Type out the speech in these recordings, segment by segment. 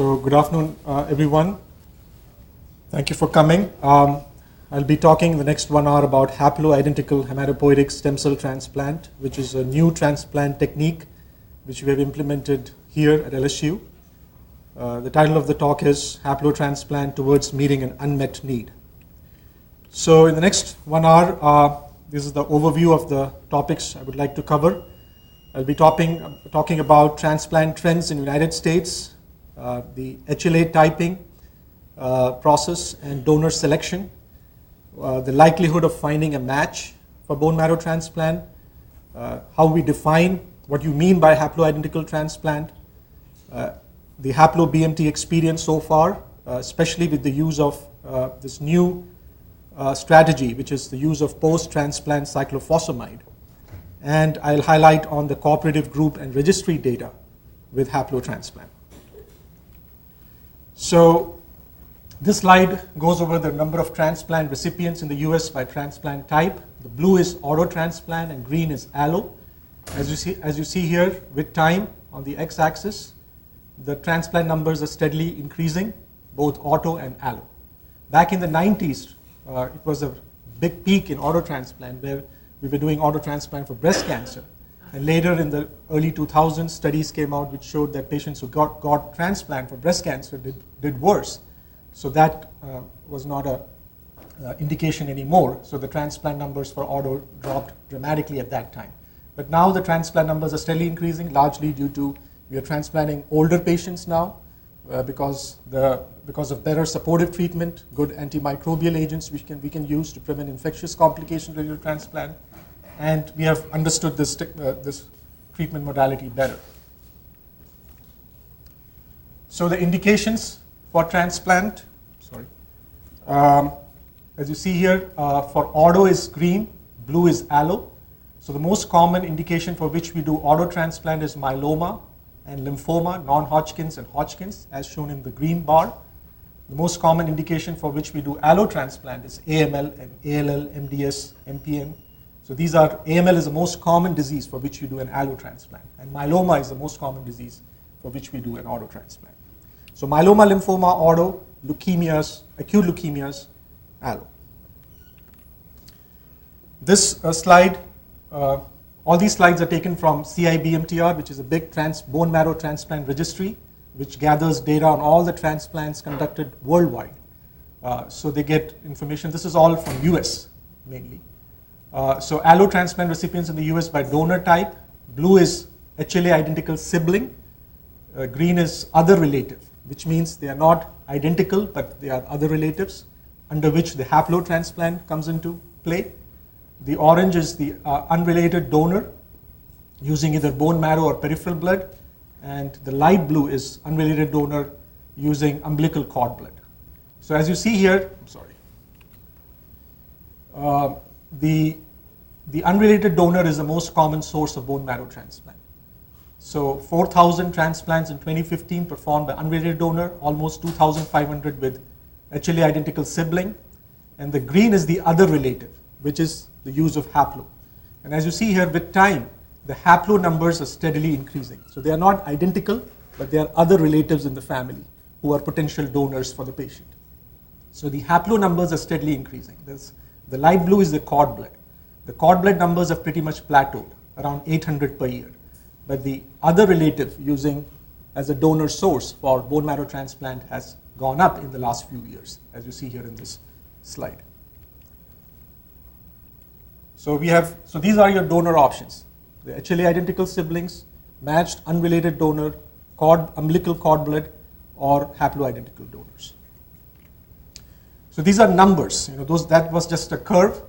So good afternoon, everyone. Thank you for coming. I'll be talking the next 1 hour about haploidentical hematopoietic stem cell transplant, which is a new transplant technique which we have implemented here at LSU. The title of the talk is Haplotransplant Towards Meeting an Unmet Need. So in the next 1 hour, this is the overview of the topics I would like to cover. I'll be talking about transplant trends in the United States, the HLA typing process and donor selection, the likelihood of finding a match for bone marrow transplant, how we define what you mean by haploidentical transplant, the haplo-BMT experience so far, especially with the use of this new strategy, which is the use of post-transplant cyclophosphamide. And I'll highlight on the cooperative group and registry data with haplotransplant. So this slide goes over the number of transplant recipients in the US by transplant type. The blue is auto transplant and green is allo. As you see here, with time on the x-axis, the transplant numbers are steadily increasing, both auto and allo. Back in the 90s, it was a big peak in auto transplant where we were doing auto transplant for breast cancer. And later in the early 2000s, studies came out which showed that patients who got transplant for breast cancer did worse. So that was not an indication anymore. So the transplant numbers for auto dropped dramatically at that time. But now the transplant numbers are steadily increasing, largely due to we are transplanting older patients now because of better supportive treatment, good antimicrobial agents we can use to prevent infectious complications related to transplant. And we have understood this treatment modality better. So the indications for transplant, as you see here, for auto is green, blue is allo. So the most common indication for which we do auto transplant is myeloma and lymphoma, non-Hodgkin's and Hodgkin's, as shown in the green bar. The most common indication for which we do allo transplant is AML and ALL, MDS, MPN. So these are, AML is the most common disease for which you do an allo transplant, and myeloma is the most common disease for which we do an auto transplant. So myeloma, lymphoma, auto, leukemias, acute leukemias, allo. This slide, all these slides are taken from CIBMTR, which is a big bone marrow transplant registry, which gathers data on all the transplants conducted worldwide. So they get information. This is all from US mainly. So allo transplant recipients in the US by donor type. Blue is HLA identical sibling. Green is other relative, which means they are not identical, but they are other relatives under which the haplotransplant comes into play. The orange is the unrelated donor using either bone marrow or peripheral blood. And the light blue is unrelated donor using umbilical cord blood. So as you see here, the unrelated donor is the most common source of bone marrow transplant. So 4,000 transplants in 2015 performed by unrelated donor, almost 2,500 with HLA identical sibling. And the green is the other relative, which is the use of haplo. And as you see here, with time, the haplo numbers are steadily increasing. So they are not identical, but they are other relatives in the family who are potential donors for the patient. So the haplo numbers are steadily increasing. The light blue is the cord blood. The cord blood numbers have pretty much plateaued, around 800 per year. But the other relative using as a donor source for bone marrow transplant has gone up in the last few years, as you see here in this slide. So these are your donor options. The HLA identical siblings, matched unrelated donor, umbilical cord blood, or haploidentical donors. So these are numbers. That was just a curve.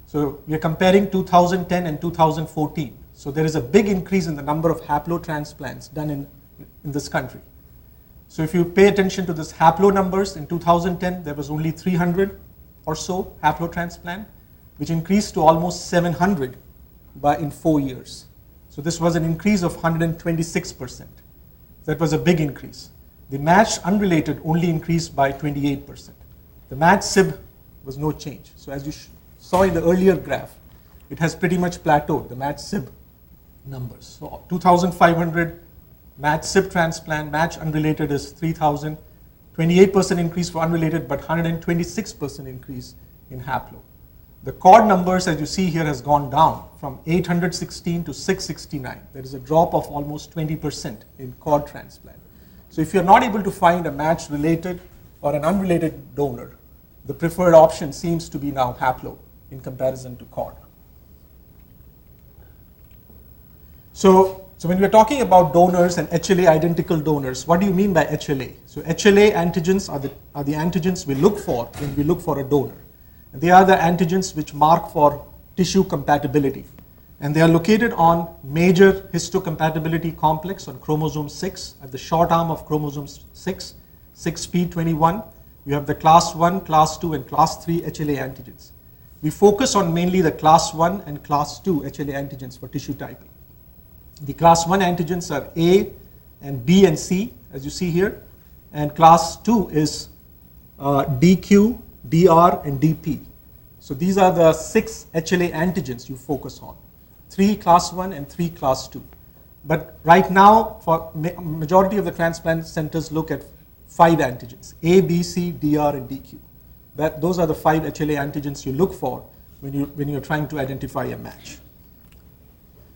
So we are comparing 2010 and 2014. So there is a big increase in the number of haplotransplants done in this country. So if you pay attention to this haplo numbers, in 2010 there was only 300 or so haplotransplant, which increased to almost 700 in 4 years. So this was an increase of 126%. That was a big increase. The matched unrelated only increased by 28%. The matched SIB was no change. So as you saw in the earlier graph, it has pretty much plateaued, the matched SIB numbers. So 2,500 match SIP transplant, match unrelated is 3,000, 28% increase for unrelated, but 126% increase in haplo. The cord numbers, as you see here, has gone down from 816 to 669. There is a drop of almost 20% in cord transplant. So if you're not able to find a match related or an unrelated donor, the preferred option seems to be now haplo in comparison to cord. So when we're talking about donors and HLA identical donors, what do you mean by HLA? So HLA antigens are the antigens we look for when we look for a donor. And they are the antigens which mark for tissue compatibility. And they are located on major histocompatibility complex on chromosome 6, at the short arm of chromosome 6, 6p21. You have the class 1, class 2, and class 3 HLA antigens. We focus on mainly the class 1 and class 2 HLA antigens for tissue typing. The class 1 antigens are A and B and C, as you see here. And class 2 is DQ, DR, and DP. So these are the 6 HLA antigens you focus on. 3 class 1 and 3 class 2. But right now, for majority of the transplant centers look at 5 antigens, A, B, C, DR, and DQ. Those are the 5 HLA antigens you look for when you're trying to identify a match.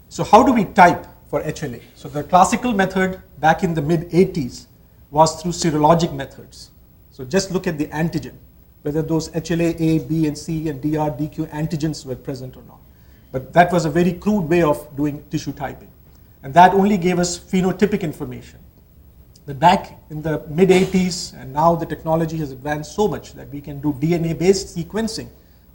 So how do we type for HLA? So the classical method back in the mid-80s was through serologic methods. So just look at the antigen, whether those HLA A, B, and C, and DR, DQ antigens were present or not. But that was a very crude way of doing tissue typing. And that only gave us phenotypic information. But back in the mid-80s, and now the technology has advanced so much that we can do DNA-based sequencing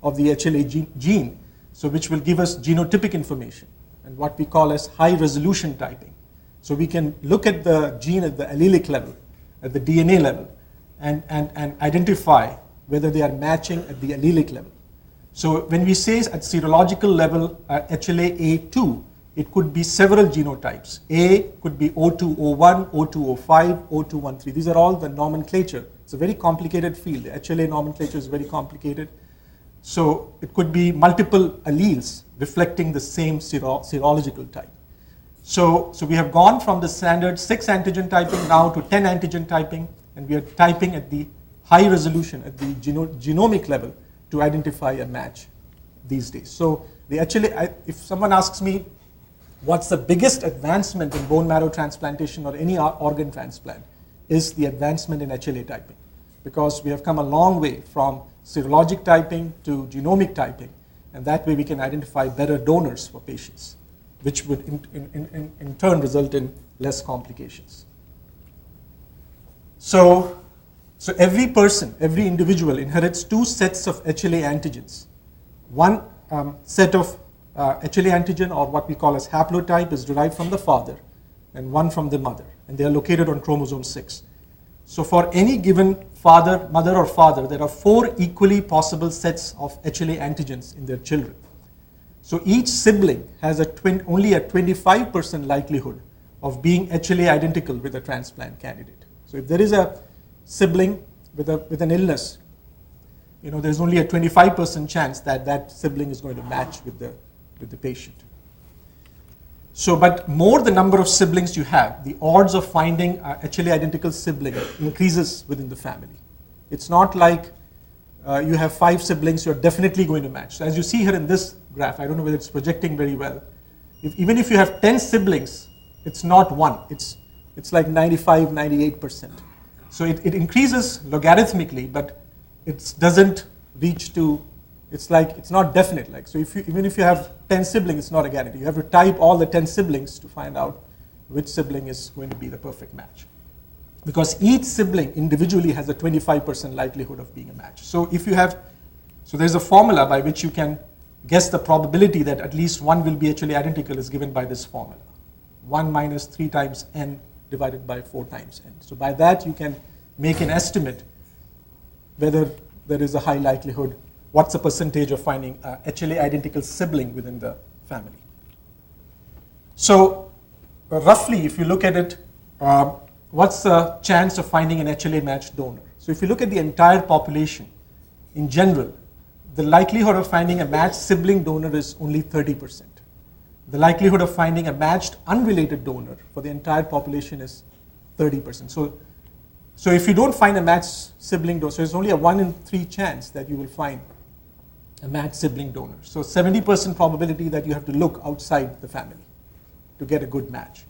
of the HLA gene, so which will give us genotypic information, and what we call as high-resolution typing. So we can look at the gene at the allelic level, at the DNA level, and identify whether they are matching at the allelic level. So when we say at serological level HLA-A2, it could be several genotypes. A could be O2O1, O2O5, O213. These are all the nomenclature. It's a very complicated field. The HLA nomenclature is very complicated. So it could be multiple alleles reflecting the same serological type. So we have gone from the standard 6 antigen typing now to 10 antigen typing, and we are typing at the high resolution, at the genomic level, to identify a match these days. So the HLA, if someone asks me, what's the biggest advancement in bone marrow transplantation or any organ transplant, is the advancement in HLA typing. Because we have come a long way from serologic typing to genomic typing, and that way we can identify better donors for patients, which would in turn result in less complications. So every person, every individual inherits 2 sets of HLA antigens. One set of HLA antigen, or what we call as haplotype, is derived from the father, and one from the mother, and they are located on chromosome 6. So for any given mother or father, there are 4 equally possible sets of HLA antigens in their children. So each sibling has only a 25% likelihood of being HLA identical with a transplant candidate. So if there is a sibling with an illness, there's only a 25% chance that that sibling is going to match with the patient. So, but more the number of siblings you have, the odds of finding a HLA identical sibling increases within the family. It's not like you have 5 siblings, you're definitely going to match. So as you see here in this graph, I don't know whether it's projecting very well. Even if you have 10 siblings, it's not 1. It's like 95, 98%. So it increases logarithmically, but it doesn't reach to, it's not definite. So even if you have 10 siblings, it's not a guarantee. You have to type all the 10 siblings to find out which sibling is going to be the perfect match. Because each sibling individually has a 25% likelihood of being a match. So there's a formula by which you can guess the probability that at least one will be HLA identical is given by this formula. 1 minus 3 times n divided by 4 times n. So by that you can make an estimate whether there is a high likelihood, what's the percentage of finding a HLA identical sibling within the family. So roughly, if you look at it, what's the chance of finding an HLA matched donor? So if you look at the entire population, in general, the likelihood of finding a matched sibling donor is only 30%. the likelihood of finding a matched unrelated donor for the entire population is 30%. So if you don't find a matched sibling donor, so it's only a 1 in 3 chance that you will find a matched sibling donor. So 70% probability that you have to look outside the family to get a good match.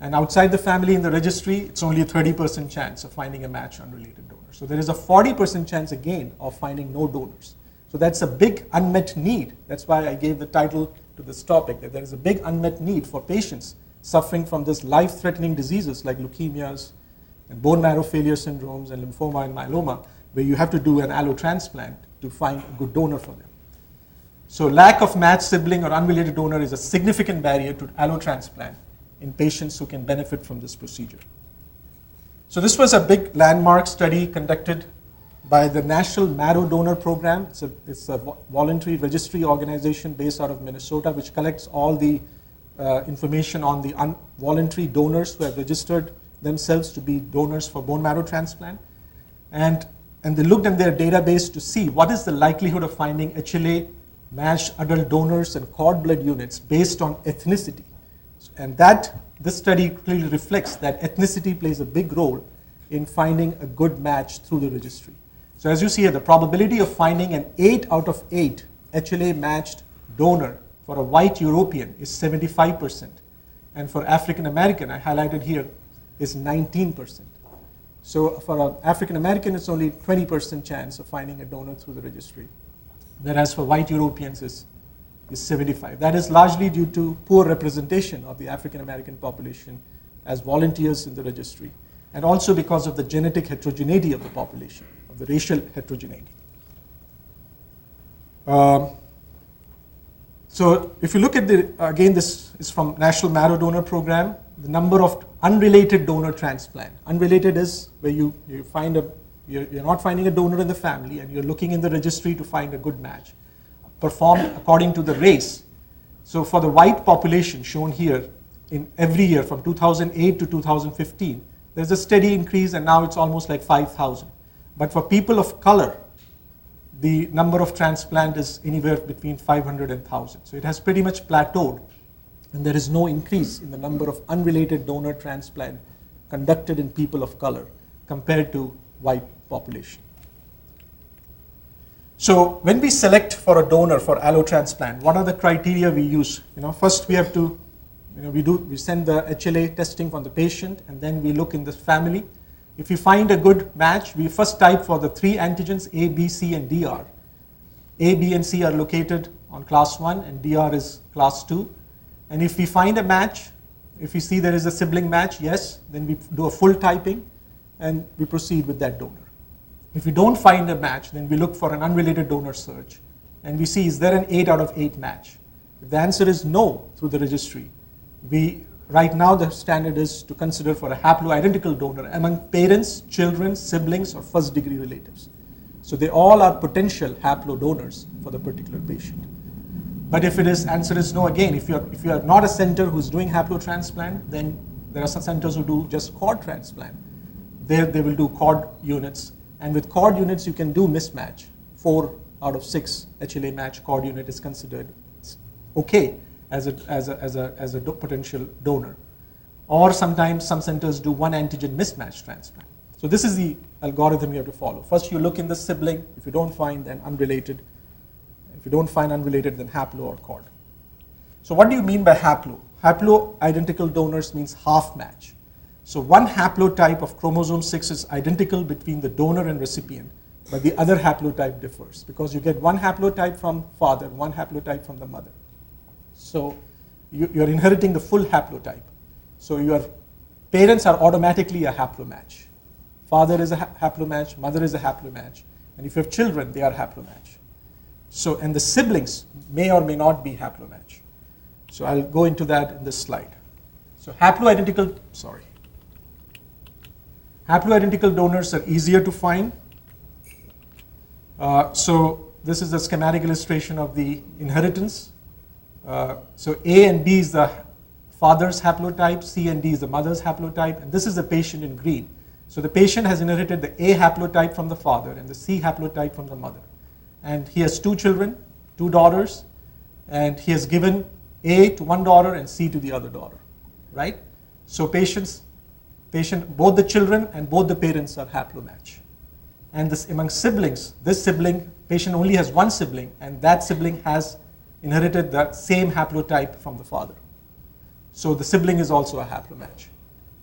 And outside the family in the registry, it's only a 30% chance of finding a matched unrelated donor. So there is a 40% chance again of finding no donors. So that's a big unmet need. That's why I gave the title to this topic, that there is a big unmet need for patients suffering from this life-threatening diseases like leukemias and bone marrow failure syndromes and lymphoma and myeloma, where you have to do an allotransplant to find a good donor for them. So lack of matched sibling or unrelated donor is a significant barrier to allotransplant in patients who can benefit from this procedure. So this was a big landmark study conducted by the National Marrow Donor Program. It's a voluntary registry organization based out of Minnesota, which collects all the information on the voluntary donors who have registered themselves to be donors for bone marrow transplant. And they looked in their database to see what is the likelihood of finding HLA matched adult donors and cord blood units based on ethnicity. And this study clearly reflects that ethnicity plays a big role in finding a good match through the registry. So as you see here, the probability of finding an 8 out of 8 HLA matched donor for a white European is 75%. And for African American, I highlighted here, is 19%. So for an African American, it's only 20% chance of finding a donor through the registry. Whereas for white Europeans is 75. That is largely due to poor representation of the African American population as volunteers in the registry, and also because of the genetic heterogeneity of the population, of the racial heterogeneity. So if you look at again, this is from National Marrow Donor Program, the number of unrelated donor transplant. Unrelated is where you find you're not finding a donor in the family and you're looking in the registry to find a good match, performed according to the race. So for the white population shown here, in every year from 2008 to 2015, there's a steady increase and now it's almost like 5,000. But for people of color, the number of transplant is anywhere between 500 and 1,000. So it has pretty much plateaued and there is no increase in the number of unrelated donor transplant conducted in people of color compared to white population. So when we select for a donor for allotransplant, what are the criteria we use? First we have to, we send the HLA testing from the patient and then we look in the family. If we find a good match, we first type for the 3 antigens A, B, C, and DR. A, B, and C are located on class 1 and DR is class 2. And if we find a match, if we see there is a sibling match, yes, then we do a full typing and we proceed with that donor. If we don't find a match, then we look for an unrelated donor search and we see, is there an 8 out of 8 match? If the answer is no through the registry, right now the standard is to consider for a haploidentical donor among parents, children, siblings, or first degree relatives. So they all are potential haplo donors for the particular patient. But if answer is no again, if you are not a center who's doing haplotransplant, then there are some centers who do just cord transplant. There they will do cord units. And with cord units, you can do mismatch. 4 out of 6 HLA match cord unit is considered okay as a potential donor. Or sometimes some centers do 1 antigen mismatch transplant. So this is the algorithm you have to follow. First, you look in the sibling. If you don't find, then unrelated. If you don't find unrelated, then haplo or cord. So what do you mean by haplo? Haploidentical donors means half match. So one haplotype of chromosome 6 is identical between the donor and recipient, but the other haplotype differs because you get one haplotype from father, one haplotype from the mother. So you're inheriting the full haplotype. So your parents are automatically a haplomatch. Father is a haplomatch, mother is a haplomatch, and if you have children, they are haplomatch. So, and the siblings may or may not be haplomatch. So I'll go into that in this slide. So haploidentical donors are easier to find. So this is a schematic illustration of the inheritance. So A and B is the father's haplotype, C and D is the mother's haplotype, and this is the patient in green. So the patient has inherited the A haplotype from the father and the C haplotype from the mother. And he has 2 children, 2 daughters, and he has given A to one daughter and C to the other daughter, right? So both the children and both the parents are haplomatch. And this among siblings, patient only has one sibling, and that sibling has inherited the same haplotype from the father. So the sibling is also a haplomatch.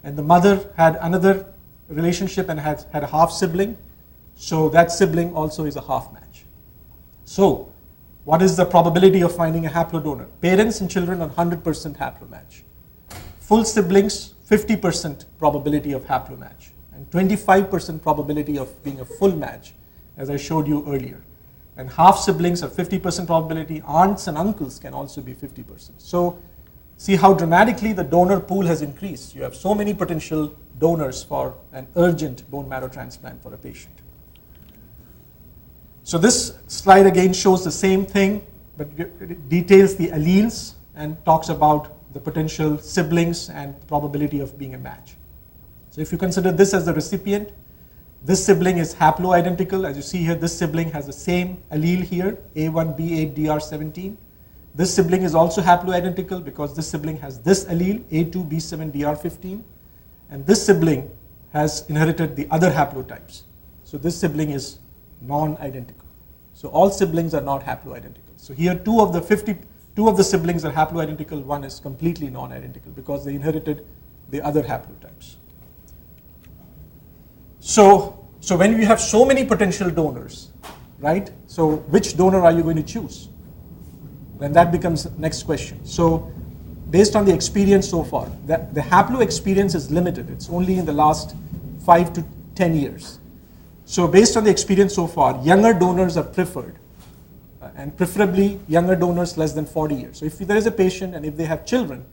And the mother had another relationship and had a half sibling, so that sibling also is a half match. So what is the probability of finding a haplodonor? Parents and children are 100% haplomatch. Full siblings, 50% probability of haplomatch, and 25% probability of being a full match, as I showed you earlier. And half siblings are 50% probability. Aunts and uncles can also be 50%. So see how dramatically the donor pool has increased. You have so many potential donors for an urgent bone marrow transplant for a patient. So this slide again shows the same thing, but it details the alleles and talks about the potential siblings and probability of being a match. So if you consider this as the recipient, this sibling is haploidentical. As you see here, this sibling has the same allele here, A1B8DR17. This sibling is also haploidentical because this sibling has this allele, A2B7DR15. And this sibling has inherited the other haplotypes. So this sibling is non-identical. So all siblings are not haploidentical. So here two of the siblings are haploidentical, one is completely non-identical because they inherited the other haplotypes. So when you have so many potential donors, right? So which donor are you going to choose? And that becomes the next question. So based on the experience so far, the haplo experience is limited. It's only in the last 5 to 10 years. So based on the experience so far, younger donors are preferred, and preferably younger donors less than 40 years. So if there is a patient and if they have children,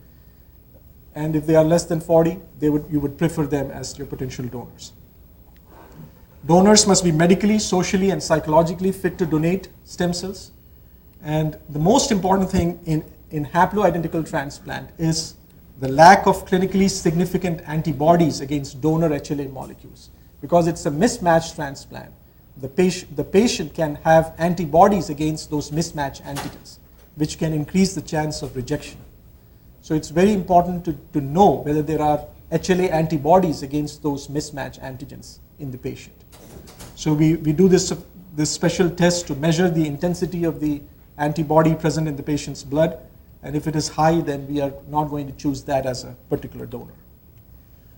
and if they are less than 40, you would prefer them as your potential donors. Donors must be medically, socially, and psychologically fit to donate stem cells. And the most important thing in haploidentical transplant is the lack of clinically significant antibodies against donor HLA molecules. Because it's a mismatched transplant, the patient can have antibodies against those mismatched antigens, which can increase the chance of rejection. So it's very important to know whether there are HLA antibodies against those mismatched antigens in the patient. So we do this special test to measure the intensity of the antibody present in the patient's blood, and if it is high, then we are not going to choose that as a particular donor.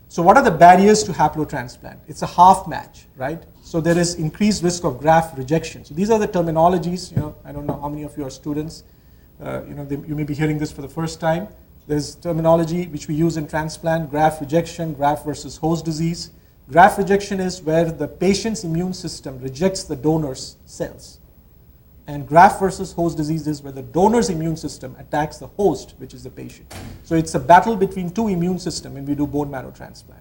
So what are the barriers to haplotransplant? It's a half match, right? So there is increased risk of graft rejection. So these are the terminologies. I don't know how many of you are students. You may be hearing this for the first time. There's terminology which we use in transplant: graft rejection, graft versus host disease. Graft rejection is where the patient's immune system rejects the donor's cells. And graft versus host disease is where the donor's immune system attacks the host, which is the patient. So it's a battle between two immune systems when we do bone marrow transplant,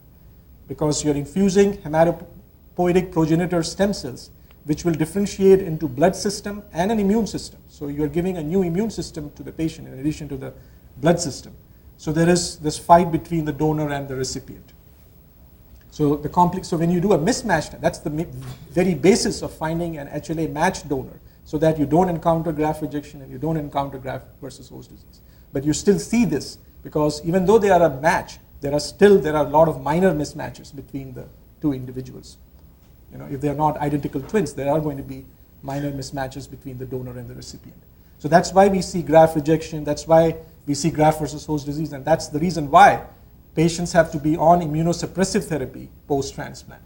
because you're infusing hematopoietic progenitor stem cells, which will differentiate into blood system and an immune system. So you're giving a new immune system to the patient in addition to the blood system. So there is this fight between the donor and the recipient. So when you do a mismatch, that's the very basis of finding an HLA matched donor, so that you don't encounter graft rejection and you don't encounter graft versus host disease. But you still see this because even though they are a match, there are a lot of minor mismatches between the two individuals. If they are not identical twins, there are going to be minor mismatches between the donor and the recipient. So that's why we see graft rejection, that's why we see graft versus host disease, and that's the reason why patients have to be on immunosuppressive therapy post-transplant.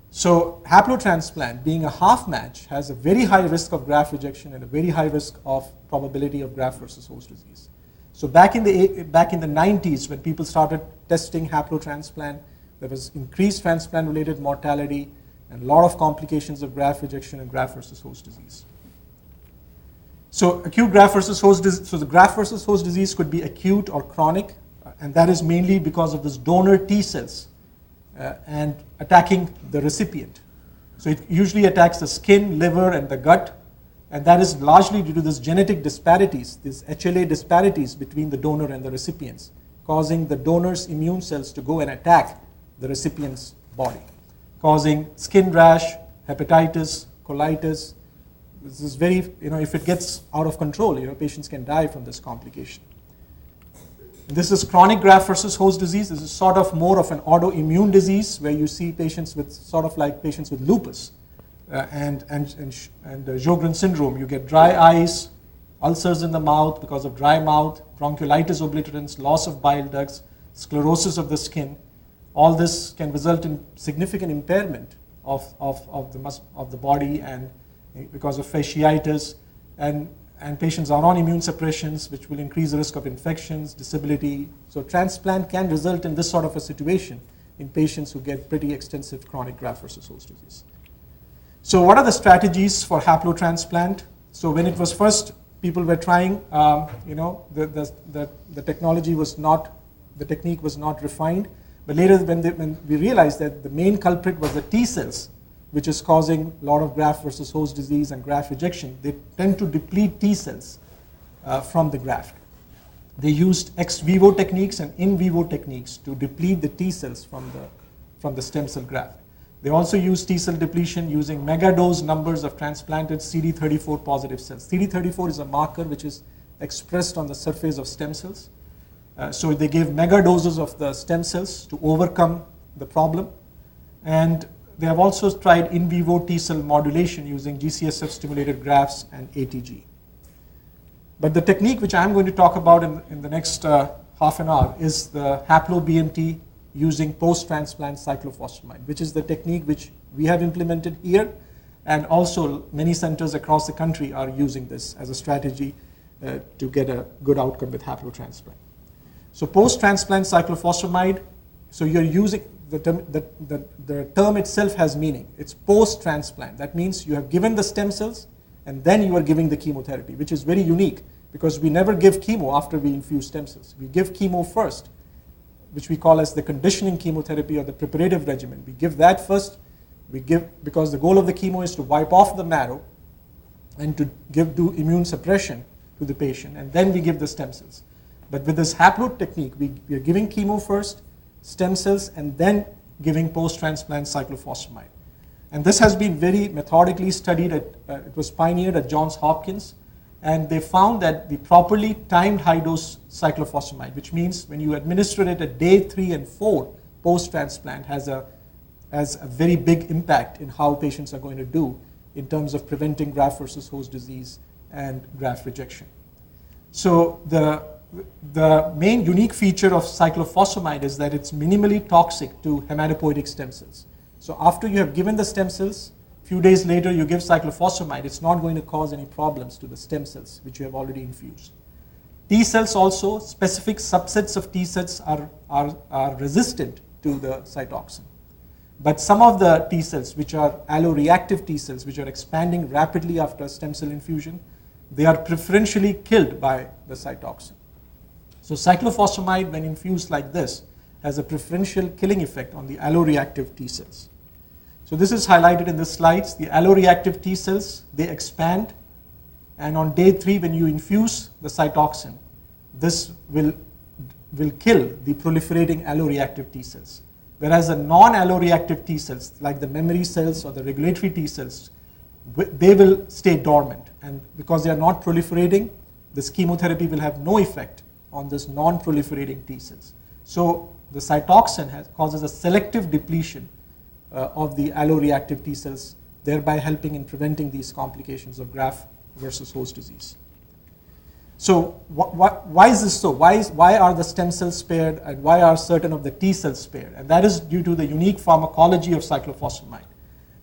So haplotransplant, being a half match, has a very high risk of graft rejection and a very high risk of probability of graft versus host disease. So back in the 90s, when people started testing haplotransplant, there was increased transplant-related mortality and a lot of complications of graft rejection and graft versus host disease. So acute graft versus host disease. So the graft versus host disease could be acute or chronic, and that is mainly because of this donor T cells and attacking the recipient. So it usually attacks the skin, liver, and the gut, and that is largely due to these genetic disparities, these HLA disparities between the donor and the recipients, causing the donor's immune cells to go and attack the recipient's body, causing skin rash, hepatitis, colitis. This is very, if it gets out of control, patients can die from this complication. This is chronic graft versus host disease. This is sort of more of an autoimmune disease where you see patients with sort of like patients with lupus and Sjogren syndrome. You get dry eyes, ulcers in the mouth because of dry mouth, bronchiolitis obliterans, loss of bile ducts, sclerosis of the skin. All this can result in significant impairment of the body and because of fasciitis, and patients are on immune suppressions, which will increase the risk of infections, disability. So transplant can result in this sort of a situation in patients who get pretty extensive chronic graft versus host disease. So what are the strategies for haplotransplant? So when it was first, people were trying, the technology was not, the technique was not refined. But later when we realized that the main culprit was the T cells, which is causing a lot of graft versus host disease and graft rejection, they tend to deplete T cells from the graft. They used ex vivo techniques and in vivo techniques to deplete the T cells from the stem cell graft. They also used T cell depletion using megadose numbers of transplanted CD34 positive cells. CD34 is a marker which is expressed on the surface of stem cells. So they gave mega doses of the stem cells to overcome the problem. And they have also tried in vivo T cell modulation using GCSF stimulated grafts and ATG. But the technique which I'm going to talk about in the next half an hour is the haplo-BMT using post-transplant cyclophosphamide, which is the technique which we have implemented here, and also many centers across the country are using this as a strategy to get a good outcome with haplotransplant. So post-transplant cyclophosphamide, so you're using, the term itself has meaning. It's post-transplant. That means you have given the stem cells and then you are giving the chemotherapy, which is very unique because we never give chemo after we infuse stem cells. We give chemo first, which we call as the conditioning chemotherapy or the preparative regimen. We give that first. We give, because the goal of the chemo is to wipe off the marrow and to do immune suppression to the patient, and then we give the stem cells. But with this haplo technique, we are giving chemo first, stem cells, and then giving post-transplant cyclophosphamide. And this has been very methodically studied. It was pioneered at Johns Hopkins, and they found that the properly timed high-dose cyclophosphamide, which means when you administer it at day 3 and 4 post-transplant, has a very big impact in how patients are going to do in terms of preventing graft versus host disease and graft rejection. So the main unique feature of cyclophosphamide is that it's minimally toxic to hematopoietic stem cells. So after you have given the stem cells, a few days later you give cyclophosphamide, it's not going to cause any problems to the stem cells which you have already infused. T cells also, specific subsets of T cells are resistant to the cytoxin. But some of the T cells, which are alloreactive T cells, which are expanding rapidly after stem cell infusion, they are preferentially killed by the cytoxin. So cyclophosphamide, when infused like this, has a preferential killing effect on the alloreactive T cells. So this is highlighted in the slides. The alloreactive T cells, they expand, and on day 3, when you infuse the cytoxin, this will kill the proliferating alloreactive T cells. Whereas the non-alloreactive T cells, like the memory cells or the regulatory T cells, they will stay dormant. And because they are not proliferating, this chemotherapy will have no effect on this non-proliferating T cells. So the cytoxin causes a selective depletion of the alloreactive T cells, thereby helping in preventing these complications of graft versus host disease. So why is this so? Why are the stem cells spared, and why are certain of the T cells spared? And that is due to the unique pharmacology of cyclophosphamide.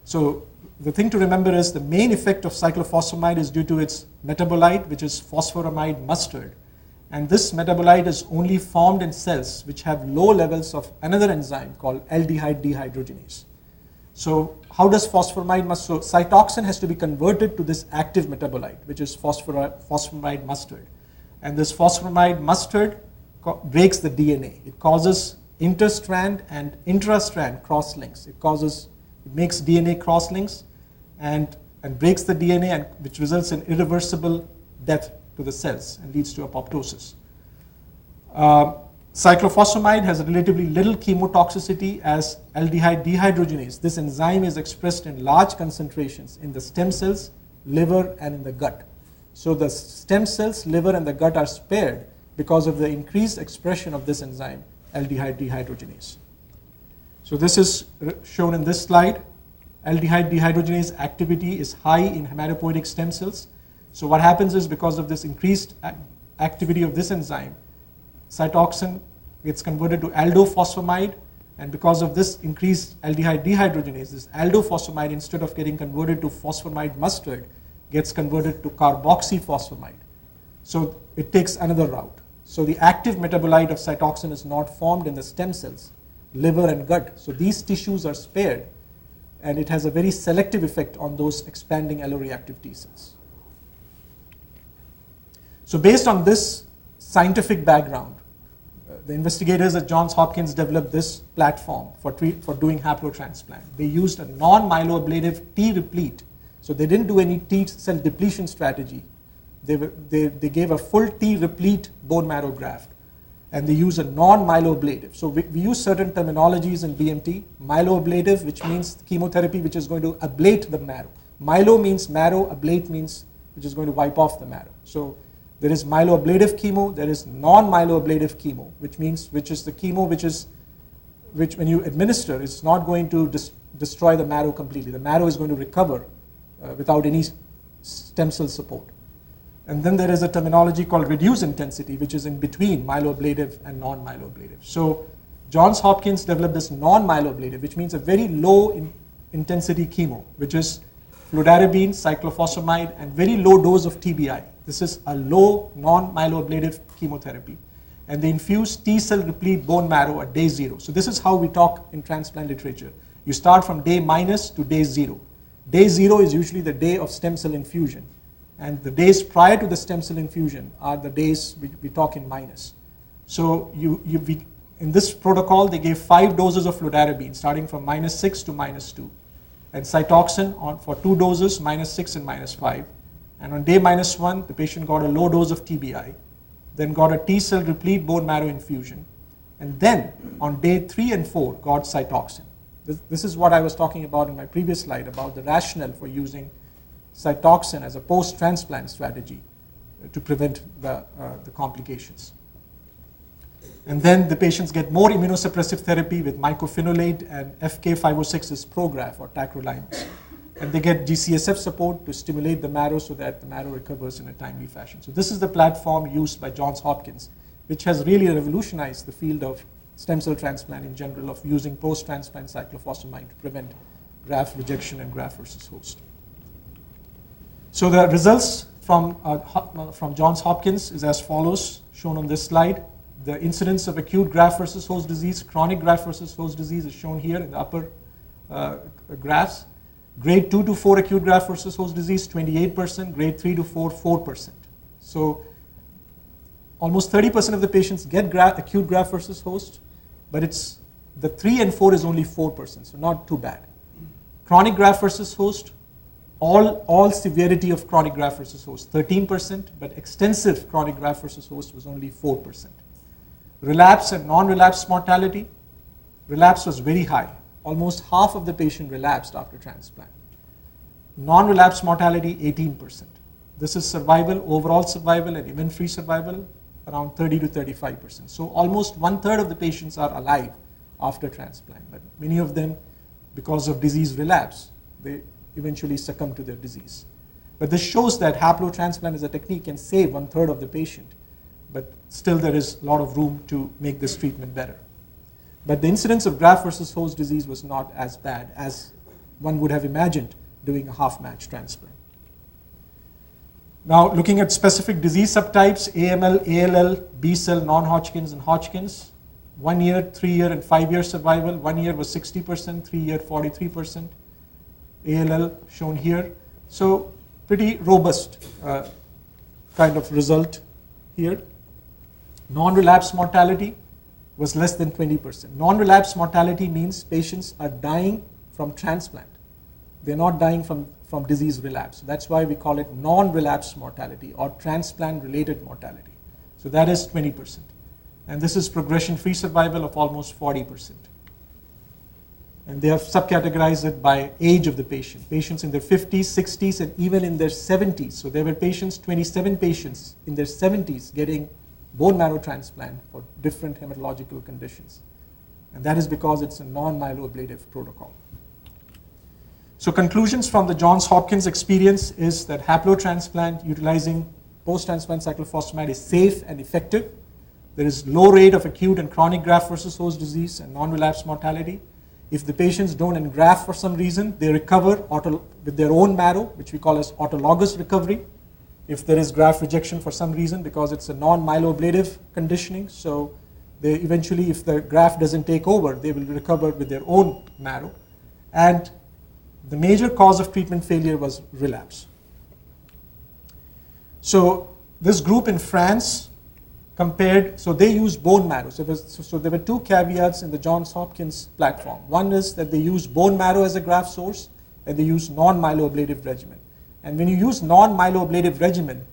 So the thing to remember is the main effect of cyclophosphamide is due to its metabolite, which is phosphoramide mustard. And this metabolite is only formed in cells which have low levels of another enzyme called aldehyde dehydrogenase. So how does phosphoramide mustard? So cytoxin has to be converted to this active metabolite, which is phosphoramide mustard. And this phosphoramide mustard breaks the DNA. It causes interstrand and intrastrand crosslinks. It makes DNA crosslinks and breaks the DNA, which results in irreversible death to the cells and leads to apoptosis. Cyclophosphamide has relatively little chemotoxicity as aldehyde dehydrogenase. This enzyme is expressed in large concentrations in the stem cells, liver, and in the gut. So the stem cells, liver, and the gut are spared because of the increased expression of this enzyme, aldehyde dehydrogenase. So this is shown in this slide. Aldehyde dehydrogenase activity is high in hematopoietic stem cells. So what happens is, because of this increased activity of this enzyme, cytoxin gets converted to aldophosphamide, and because of this increased aldehyde dehydrogenase, this aldophosphamide, instead of getting converted to phosphamide mustard, gets converted to carboxyphosphamide. So it takes another route. So the active metabolite of cytoxin is not formed in the stem cells, liver and gut. So these tissues are spared, and it has a very selective effect on those expanding alloreactive T cells. So based on this scientific background, the investigators at Johns Hopkins developed this platform for doing haplotransplant. They used a non-myeloablative T-replete. So they didn't do any T cell depletion strategy. They gave a full T-replete bone marrow graft, and they use a non-myeloablative. So we use certain terminologies in BMT. Myeloablative, which means chemotherapy which is going to ablate the marrow. Myelo means marrow, ablate means which is going to wipe off the marrow. So there is myeloablative chemo, there is non-myeloablative chemo, which is the chemo which when you administer, it's not going to destroy the marrow completely. The marrow is going to recover without any stem cell support. And then there is a terminology called reduced intensity, which is in between myeloablative and non-myeloablative. So Johns Hopkins developed this non-myeloablative, which means a very low intensity chemo, which is fludarabine, cyclophosphamide, and very low dose of TBI. This is a low non-myeloablative chemotherapy. And they infuse T-cell replete bone marrow at day 0. So this is how we talk in transplant literature. You start from day minus to day 0. Day 0 is usually the day of stem cell infusion. And the days prior to the stem cell infusion are the days we talk in minus. So in this protocol, they gave 5 doses of fludarabine, starting from -6 to -2. And cytoxin for 2 doses, -6 and -5. And on day -1, the patient got a low dose of TBI, then got a T-cell replete bone marrow infusion, and then on day 3 and 4 got cytoxin. This is what I was talking about in my previous slide about the rationale for using cytoxin as a post-transplant strategy to prevent the complications. And then the patients get more immunosuppressive therapy with mycophenolate and FK506 is Prograf or tacrolimus. And they get GCSF support to stimulate the marrow so that the marrow recovers in a timely fashion. So this is the platform used by Johns Hopkins, which has really revolutionized the field of stem cell transplant in general, of using post-transplant cyclophosphamide to prevent graft rejection and graft versus host. So the results from Johns Hopkins is as follows, shown on this slide. The incidence of acute graft versus host disease, chronic graft versus host disease is shown here in the upper graphs. Grade 2 to 4 acute graft versus host disease, 28%. Grade 3 to 4, 4%. So almost 30% of the patients get acute graft versus host, but it's the 3 and 4 is only 4%, so not too bad. Chronic graft versus host, all severity of chronic graft versus host, 13%, but extensive chronic graft versus host was only 4%. Relapse and non-relapse mortality, relapse was very high. Almost half of the patient relapsed after transplant. Non-relapse mortality, 18%. This is survival, overall survival, and event-free survival, around 30 to 35%. So almost 1/3 of the patients are alive after transplant, but many of them, because of disease relapse, they eventually succumb to their disease. But this shows that haplotransplant as a technique can save 1/3 of the patient, but still there is a lot of room to make this treatment better. But the incidence of graft versus host disease was not as bad as one would have imagined doing a half-match transplant. Now, looking at specific disease subtypes, AML, ALL, B-cell, non-Hodgkin's, and Hodgkin's, 1 year, 3 year, and 5 year survival. 1 year was 60%, 3 year 43%. ALL shown here. So pretty robust kind of result here. Non-relapse mortality was less than 20%. Non-relapse mortality means patients are dying from transplant. They're not dying from disease relapse. That's why we call it non-relapse mortality or transplant-related mortality. So that is 20%. And this is progression-free survival of almost 40%. And they have subcategorized it by age of the patient. Patients in their 50s, 60s, and even in their 70s. So there were 27 patients in their 70s getting bone marrow transplant for different hematological conditions. And that is because it's a non-myeloablative protocol. So conclusions from the Johns Hopkins experience is that haplotransplant utilizing post-transplant cyclophosphamide is safe and effective. There is low rate of acute and chronic graft versus host disease and non-relapse mortality. If the patients don't engraft for some reason, they recover with their own marrow, which we call as autologous recovery. If there is graft rejection for some reason, because it's a non-myeloablative conditioning, so they eventually, if the graft doesn't take over, they will recover with their own marrow. And the major cause of treatment failure was relapse. So this group in France compared, so they used bone marrow. So there were two caveats in the Johns Hopkins platform. One is that they use bone marrow as a graft source, and they use non-myeloablative regimen. And when you use non-myeloablative regimen,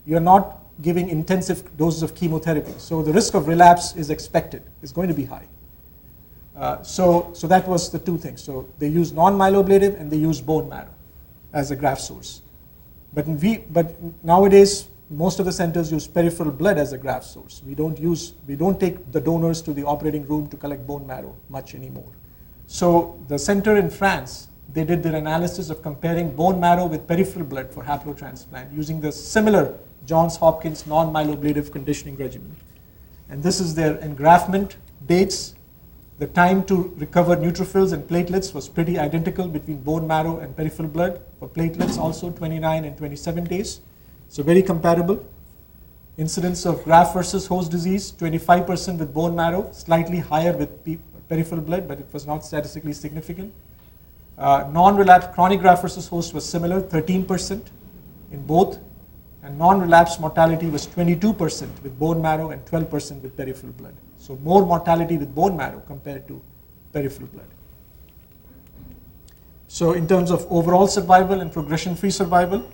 you're not giving intensive doses of chemotherapy. So the risk of relapse is expected, is going to be high. So that was the two things. So they use non-myeloablative and they use bone marrow as a graft source. But nowadays, most of the centers use peripheral blood as a graft source. We don't take the donors to the operating room to collect bone marrow much anymore. So the center in France, they did their analysis of comparing bone marrow with peripheral blood for haplotransplant using the similar Johns Hopkins non-myeloablative conditioning regimen. And this is their engraftment dates. The time to recover neutrophils and platelets was pretty identical between bone marrow and peripheral blood. For platelets also 29 and 27 days. So very comparable. Incidence of graft versus host disease, 25% with bone marrow, slightly higher with peripheral blood, but it was not statistically significant. Non-relapse chronic graft versus host was similar, 13% in both. And non-relapse mortality was 22% with bone marrow and 12% with peripheral blood. So more mortality with bone marrow compared to peripheral blood. So in terms of overall survival and progression-free survival,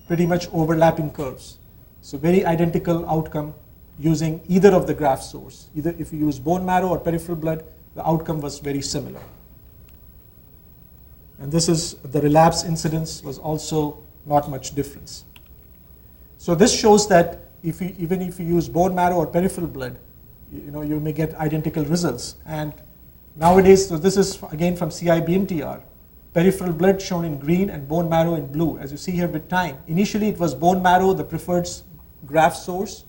pretty much overlapping curves. So very identical outcome using either of the graft source. Either if you use bone marrow or peripheral blood, the outcome was very similar. And this is the relapse incidence was also not much difference. So this shows that even if you use bone marrow or peripheral blood, you may get identical results. And nowadays, so this is again from CIBMTR, peripheral blood shown in green and bone marrow in blue. As you see here with time, initially it was bone marrow, the preferred graft source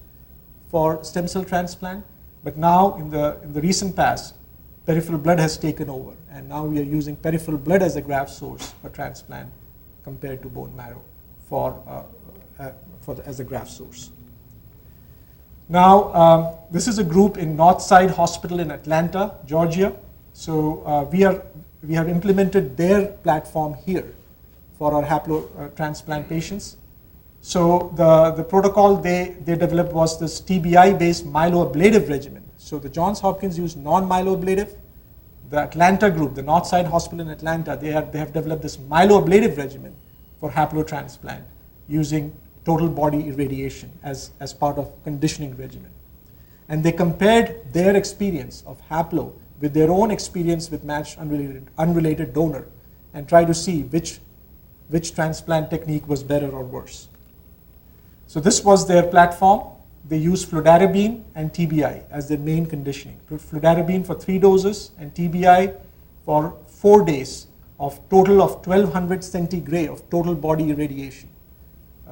for stem cell transplant, but now in the recent past, peripheral blood has taken over, and now we are using peripheral blood as a graft source for transplant compared to bone marrow as a graft source. Now, this is a group in Northside Hospital in Atlanta, Georgia. So we have implemented their platform here for our haplotransplant patients. So the protocol they developed was this TBI-based myeloablative regimen. So the Johns Hopkins used non-myeloablative. The Atlanta group, the Northside Hospital in Atlanta, they have developed this myeloablative regimen for haplotransplant using total body irradiation as part of conditioning regimen. And they compared their experience of haplo with their own experience with matched unrelated donor and try to see which transplant technique was better or worse. So this was their platform. They used fludarabine and TBI as their main conditioning. Fludarabine for 3 doses and TBI for 4 days of total of 1200 centigrade of total body irradiation,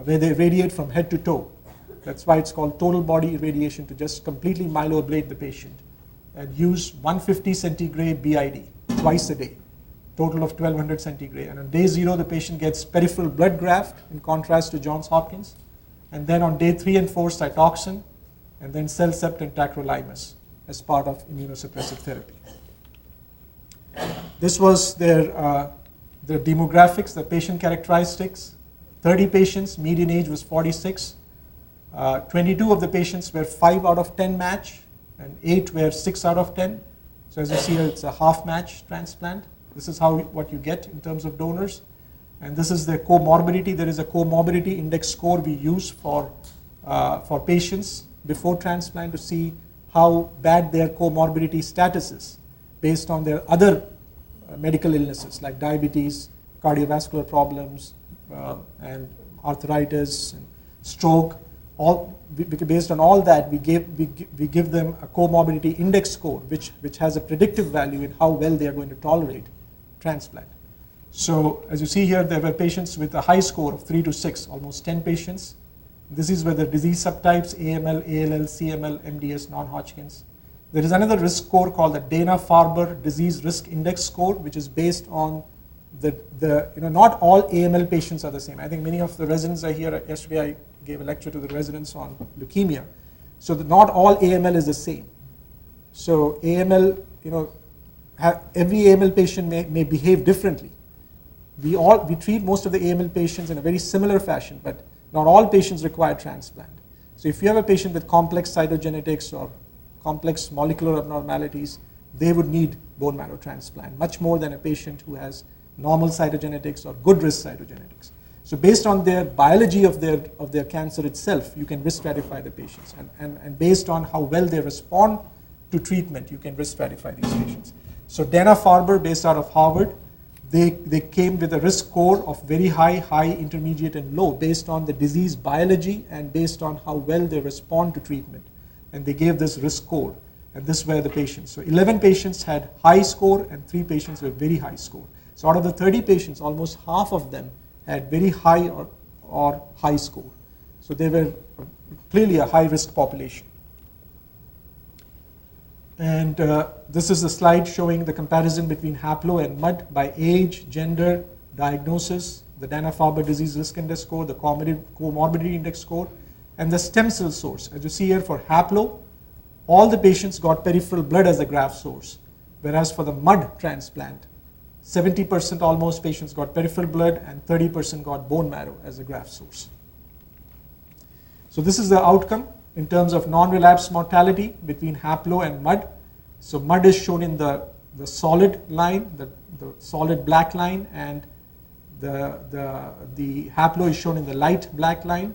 where they radiate from head to toe. That's why it's called total body irradiation, to just completely myeloablate the patient, and use 150 centigrade BID twice a day, total of 1200 centigrade. And on day 0, the patient gets peripheral blood graft in contrast to Johns Hopkins. And then on day 3 and 4, Cytoxan, and then Cellcept and tacrolimus as part of immunosuppressive therapy. This was their demographics, the patient characteristics. 30 patients, median age was 46. 22 of the patients were 5 out of 10 match, and 8 were 6 out of 10. So as you see here, it's a half match transplant. This is what you get in terms of donors. And this is the comorbidity. There is a comorbidity index score we use for patients before transplant to see how bad their comorbidity status is based on their other medical illnesses like diabetes, cardiovascular problems, and arthritis, and stroke. based on all that, we give them a comorbidity index score, which has a predictive value in how well they are going to tolerate transplant. So as you see here, there were patients with a high score of 3 to 6, almost 10 patients. This is where the disease subtypes, AML, ALL, CML, MDS, non-Hodgkin's. There is another risk score called the Dana-Farber Disease Risk Index score, which is based on not all AML patients are the same. I think many of the residents are here. Yesterday I gave a lecture to the residents on leukemia. So not all AML is the same. So AML, every AML patient may behave differently. We treat most of the AML patients in a very similar fashion, but not all patients require transplant. So if you have a patient with complex cytogenetics or complex molecular abnormalities, they would need bone marrow transplant, much more than a patient who has normal cytogenetics or good risk cytogenetics. So based on their biology of their cancer itself, you can risk stratify the patients. And based on how well they respond to treatment, you can risk stratify these patients. So Dana-Farber, based out of Harvard, they came with a risk score of very high, intermediate, and low based on the disease biology and based on how well they respond to treatment. And they gave this risk score, and this were the patients. So 11 patients had high score and 3 patients were very high score. So out of the 30 patients, almost half of them had very high or high score. So they were clearly a high risk population. And this is a slide showing the comparison between haplo and MUD by age, gender, diagnosis, the Dana-Farber disease risk index score, the comorbidity index score, and the stem cell source. As you see here for haplo, all the patients got peripheral blood as a graft source, whereas for the MUD transplant, 70% almost patients got peripheral blood and 30% got bone marrow as a graft source. So this is the outcome in terms of non-relapse mortality between haplo and MUD. So MUD is shown in the solid line, the solid black line, and the haplo is shown in the light black line.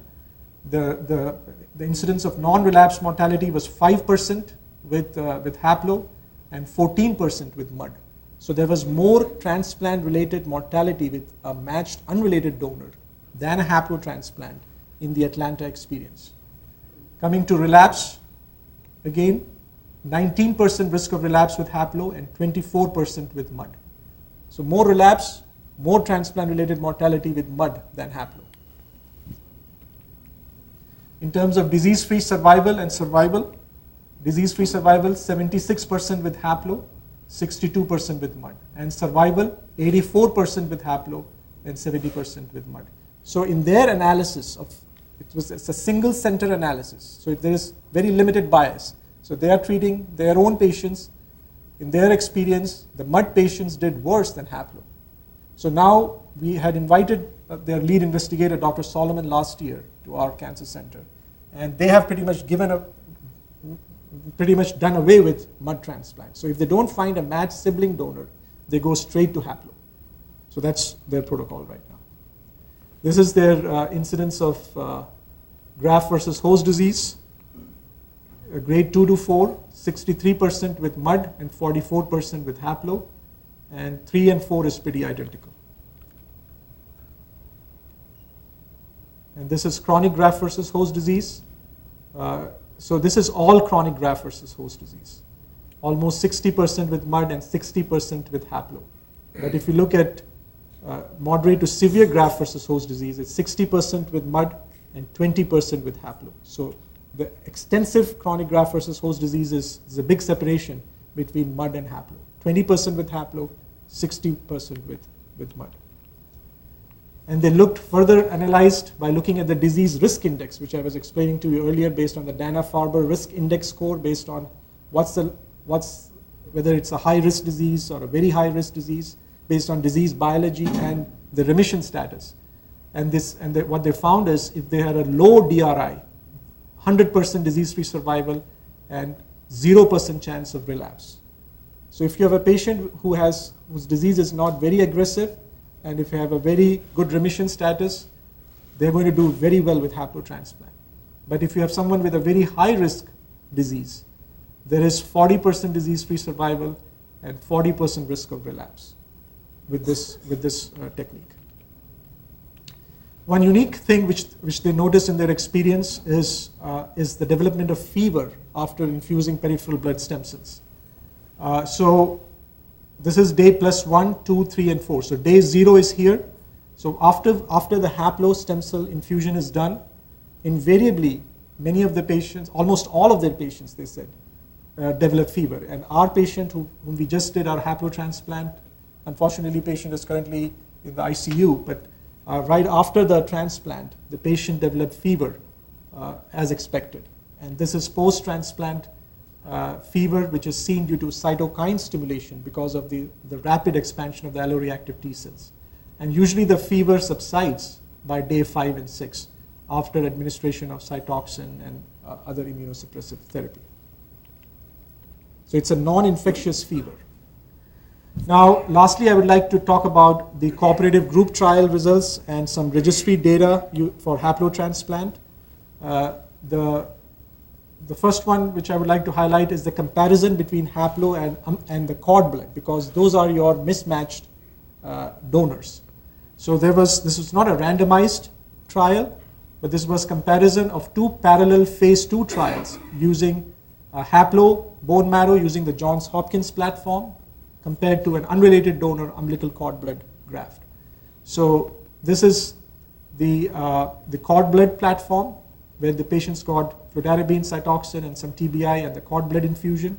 The incidence of non-relapse mortality was 5% with haplo and 14% with MUD. So there was more transplant-related mortality with a matched unrelated donor than a haplo transplant in the Atlanta experience. Coming to relapse, again, 19% risk of relapse with haplo and 24% with MUD. So more relapse, more transplant-related mortality with MUD than haplo. In terms of disease-free survival and survival, disease-free survival 76% with haplo, 62% with MUD, and survival 84% with haplo and 70% with MUD. So in their analysis it's a single center analysis, so there is very limited bias. So they are treating their own patients. In their experience, the MUD patients did worse than haplo. So now we had invited their lead investigator, Dr. Solomon, last year to our cancer center, and they have pretty much done away with MUD transplant. So if they don't find a matched sibling donor, they go straight to haplo. So that's their protocol right now. This is their incidence of graft versus host disease. Grade 2 to 4, 63% with MUD and 44% with haplo, and 3 and 4 is pretty identical. And this is chronic graft versus host disease. So this is all chronic graft versus host disease. Almost 60% with MUD and 60% with haplo. But if you look at moderate to severe graft versus host disease, it's 60% with MUD and 20% with haplo. So the extensive chronic graft versus host disease is a big separation between MUD and haplo. 20% with haplo, 60% with MUD. And they looked further analyzed by looking at the disease risk index, which I was explaining to you earlier, based on the Dana-Farber risk index score, based on whether it's a high risk disease or a very high risk disease, based on disease biology and the remission status. And what they found is if they had a low DRI, 100% disease-free survival and 0% chance of relapse. So if you have a patient whose disease is not very aggressive, and if you have a very good remission status, they're going to do very well with haplotransplant. But if you have someone with a very high risk disease, there is 40% disease-free survival and 40% risk of relapse with this technique. One unique thing which they noticed in their experience is the development of fever after infusing peripheral blood stem cells. So this is day +1, 2, 3, and 4. So day 0 is here. So after the haplo stem cell infusion is done, invariably many of the patients, almost all of their patients, they said, develop fever. And our patient whom we just did our haplo transplant, unfortunately patient is currently in the ICU, but right after the transplant, the patient developed fever as expected. And this is post-transplant fever, which is seen due to cytokine stimulation because of the rapid expansion of the alloreactive T cells. And usually the fever subsides by day 5 and 6 after administration of Cytoxan and other immunosuppressive therapy. So it's a non-infectious fever. Now, lastly, I would like to talk about the cooperative group trial results and some registry data for haplotransplant. The first one which I would like to highlight is the comparison between haplo and the cord blood, because those are your mismatched donors. So this was not a randomized trial, but this was comparison of 2 parallel phase 2 trials using haplo bone marrow using the Johns Hopkins platform compared to an unrelated donor umbilical cord blood graft. So this is the cord blood platform where the patients got fludarabine, Cytoxan, and some TBI and the cord blood infusion.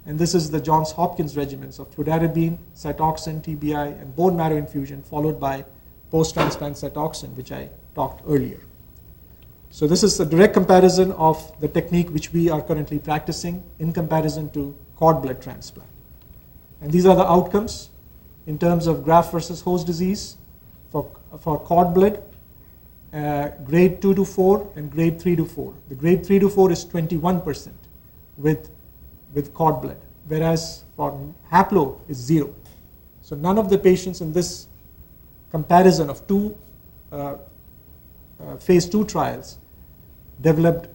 And this is the Johns Hopkins regimens of fludarabine, Cytoxan, TBI, and bone marrow infusion, followed by post-transplant Cytoxan, which I talked earlier. So this is a direct comparison of the technique which we are currently practicing in comparison to cord blood transplant. And these are the outcomes in terms of graft versus host disease for cord blood, grade 2 to 4 and grade 3 to 4. The grade 3 to 4 is 21% with cord blood, whereas for haplo is 0. So none of the patients in this comparison of 2 phase 2 trials developed,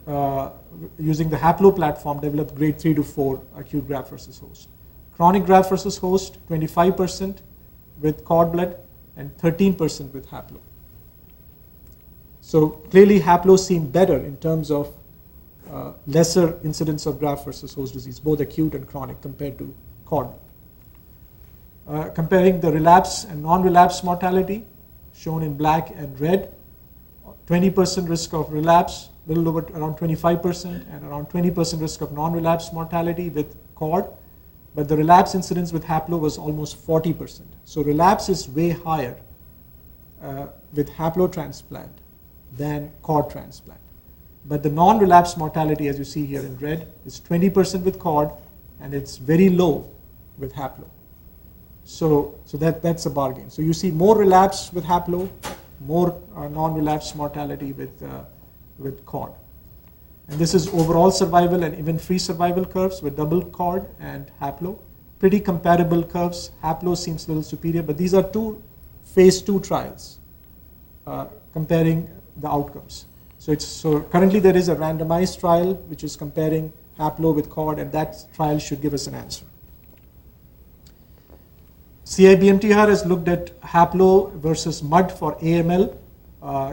using the haplo platform, developed grade 3 to 4 acute graft versus host. Chronic graft versus host, 25% with cord blood and 13% with haplo. So clearly haplo seemed better in terms of lesser incidence of graft versus host disease, both acute and chronic, compared to cord blood. Comparing the relapse and non-relapse mortality, shown in black and red, 20% risk of relapse, little over around 25%, and around 20% risk of non-relapse mortality with cord. But the relapse incidence with haplo was almost 40%. So relapse is way higher with haplo transplant than cord transplant. But the non-relapse mortality, as you see here in red, is 20% with cord, and it's very low with haplo. So that's a bargain. So you see more relapse with haplo, more non-relapse mortality with cord. And this is overall survival and event-free survival curves with double cord and haplo. Pretty comparable curves. Haplo seems a little superior, but these are 2 phase 2 trials comparing the outcomes. So currently there is a randomized trial which is comparing haplo with cord, and that trial should give us an answer. CIBMTR has looked at haplo versus MUD for AML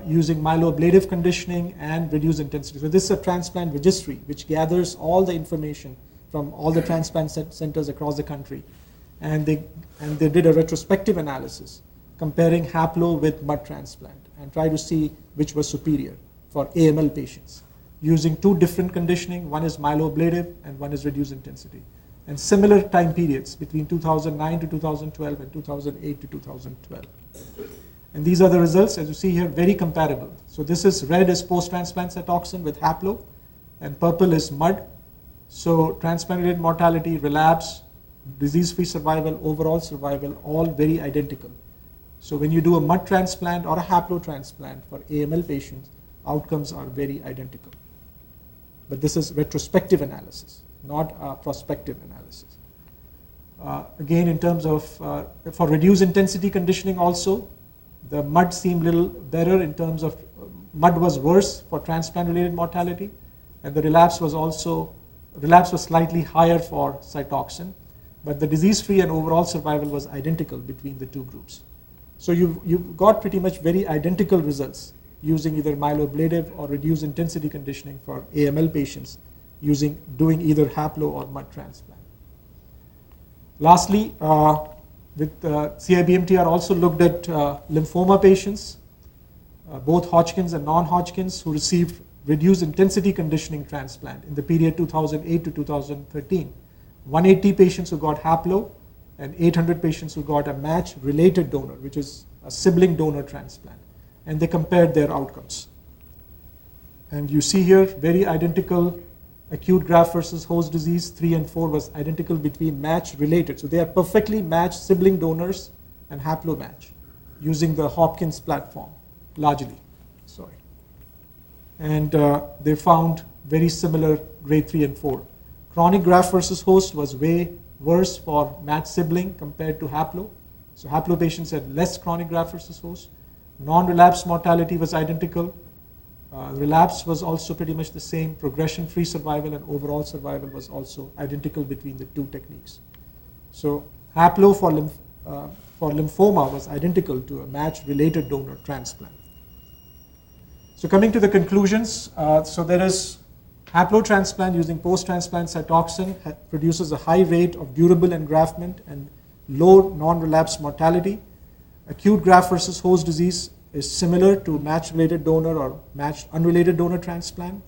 using myeloablative conditioning and reduced intensity. So this is a transplant registry which gathers all the information from all the transplant centers across the country. And they did a retrospective analysis comparing haplo with MUD transplant and try to see which was superior for AML patients using 2 different conditioning. One is myeloablative and one is reduced intensity. And similar time periods between 2009 to 2012 and 2008 to 2012. And these are the results, as you see here, very comparable. So this is red is post-transplant Cytoxan with haplo, and purple is MUD. So transplant-related mortality, relapse, disease-free survival, overall survival, all very identical. So when you do a MUD transplant or a haplo transplant for AML patients, outcomes are very identical. But this is retrospective analysis, not a prospective analysis. Again, in terms of, for reduced intensity conditioning also, the MUD seemed a little better in terms of, MUD was worse for transplant-related mortality, and the relapse was slightly higher for Cytoxan, but the disease-free and overall survival was identical between the 2 groups. So you've got pretty much very identical results using either myeloablative or reduced intensity conditioning for AML patients doing either haplo or mud transplant. Lastly, with CIBMTR also looked at lymphoma patients, both Hodgkin's and non-Hodgkin's, who received reduced intensity conditioning transplant in the period 2008 to 2013. 180 patients who got haplo and 800 patients who got a match-related donor, which is a sibling donor transplant. And they compared their outcomes. And you see here, very identical acute graft versus host disease, 3 and 4 was identical between match-related. So they are perfectly matched sibling donors and haplo match using the Hopkins platform, largely. Sorry. And they found very similar grade 3 and 4. Chronic graft versus host was way worse for matched sibling compared to haplo. So haplo patients had less chronic graft versus host. Non-relapse mortality was identical. Relapse was also pretty much the same. Progression-free survival and overall survival was also identical between the two techniques. So haplo for lymphoma was identical to a match-related donor transplant. So coming to the conclusions, so there is haplo transplant using post-transplant Cytoxan produces a high rate of durable engraftment and low non-relapse mortality. Acute graft versus host disease is similar to match-related donor or matched unrelated donor transplant.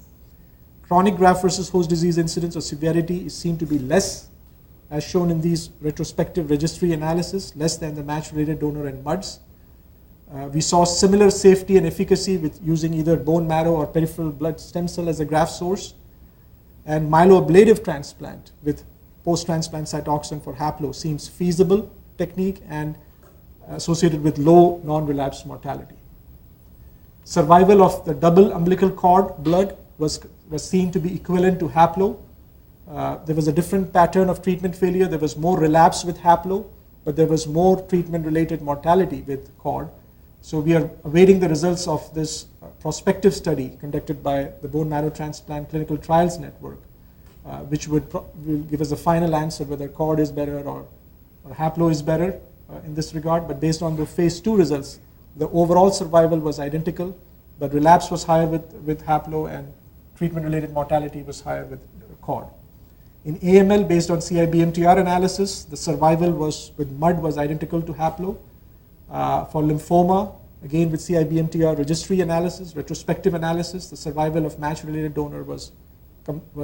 Chronic graft versus host disease incidence or severity is seen to be less, as shown in these retrospective registry analysis, less than the match-related donor and MUDs. We saw similar safety and efficacy with using either bone marrow or peripheral blood stem cell as a graft source. And myeloablative transplant with post-transplant Cytoxan for haplo seems feasible technique and associated with low non-relapse mortality. Survival of the double umbilical cord blood was seen to be equivalent to haplo. There was a different pattern of treatment failure. There was more relapse with haplo, but there was more treatment-related mortality with cord. So we are awaiting the results of this prospective study conducted by the Bone Marrow Transplant Clinical Trials Network, which will give us a final answer whether cord is better or haplo is better in this regard. But based on the phase 2 results, the overall survival was identical, but relapse was higher with haplo and treatment-related mortality was higher with cord. In AML, based on CIBMTR analysis, the survival with MUD was identical to haplo. For lymphoma, again with CIBMTR registry analysis, retrospective analysis, the survival of match-related donor was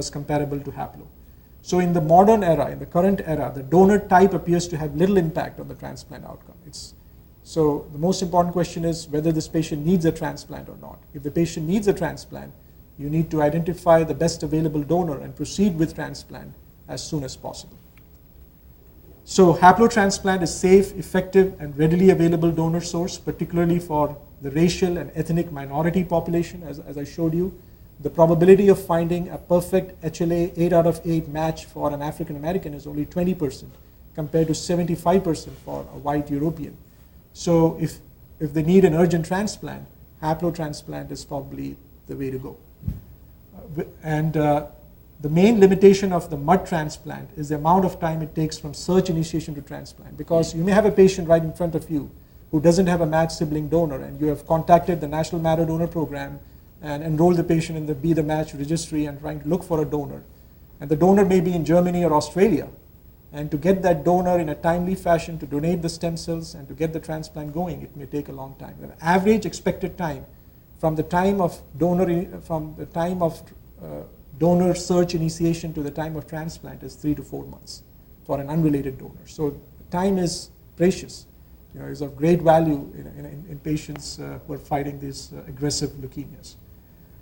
comparable to haplo. So in the modern era, in the current era, the donor type appears to have little impact on the transplant outcome. So the most important question is whether this patient needs a transplant or not. If the patient needs a transplant, you need to identify the best available donor and proceed with transplant as soon as possible. So haplotransplant is safe, effective, and readily available donor source, particularly for the racial and ethnic minority population, as I showed you. The probability of finding a perfect HLA 8 out of 8 match for an African American is only 20% compared to 75% for a white European. So if they need an urgent transplant, haplotransplant is probably the way to go. The main limitation of the MUD transplant is the amount of time it takes from search initiation to transplant, because you may have a patient right in front of you who doesn't have a matched sibling donor, and you have contacted the National Marrow Donor Program and enrolled the patient in the Be the Match registry and trying to look for a donor. And the donor may be in Germany or Australia. And to get that donor in a timely fashion to donate the stem cells and to get the transplant going, it may take a long time. The average expected time from the time of donor search initiation to the time of transplant is 3 to 4 months for an unrelated donor. So time is precious. Is of great value in patients who are fighting these aggressive leukemias.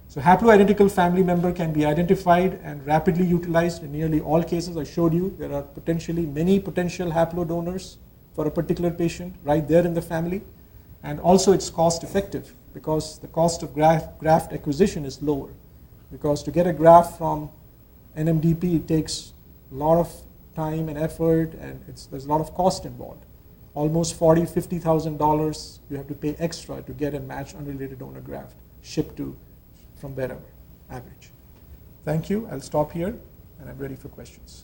So haploidentical family member can be identified and rapidly utilized in nearly all cases. I showed you there are many potential haplo donors for a particular patient right there in the family. And also it's cost effective because the cost of graft acquisition is lower. Because to get a graft from NMDP, it takes a lot of time and effort, and there's a lot of cost involved. Almost $40,000, $50,000 you have to pay extra to get a matched unrelated donor graft shipped from wherever, average. Thank you. I'll stop here, and I'm ready for questions.